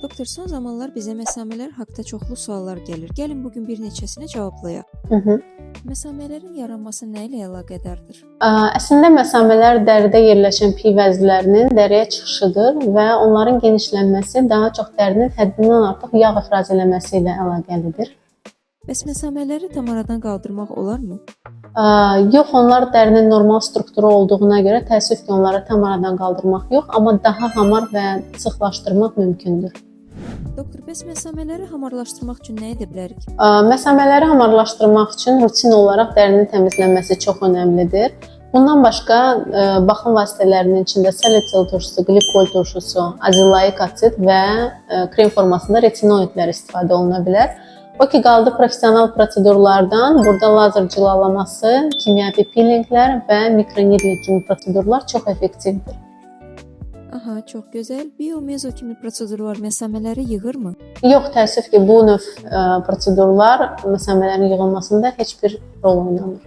Doktor, son zamanlar bizə məsamələr haqqında çoxlu suallar gəlir. Gəlin bugün bir neçəsini cavablayaq. Hı -hı. Məsamələrin yaranması nə ilə əlaqədardır? Əslində məsamələr dəridə yerləşən piy vəzlərinin dəriyə çıxışıdır və onların genişlənməsi daha çox dərinin həddindən artıq yağ ifraz eləməsi ilə əlaqəlidir. Bəs məsamələri tam aradan qaldırmaq olarmı? Yox, onlar dərinin normal strukturu olduğuna görə təəssüf ki, onları tam aradan qaldırmaq yox, amma daha hamar və sıxlaşdırmaq mümkündür. Doktor, bəs məsamələri hamarlaşdırmaq üçün nə edə bilərik? Məsamələri hamarlaşdırmaq üçün rutin olaraq dərinin təmizlənməsi çox önəmlidir. Bundan başqa baxım vasitələrinin içində salisil turşusu, qlikol turşusu, azilaik asid və krem formasında retinoidlər istifadə oluna bilər. O ki qaldı professional prosedurlardan, burada lazer cilalaması, kimyəvi peelinglər və mikronidling kimi prosedurlar çox effektivdir. Aha, çox gözəl. Biomezo kimi prosedurlar məsamələri yığırmı? Yox, təəssüf ki, bu növ prosedurlar məsamələrin yığılmasında heç bir rol oynamır.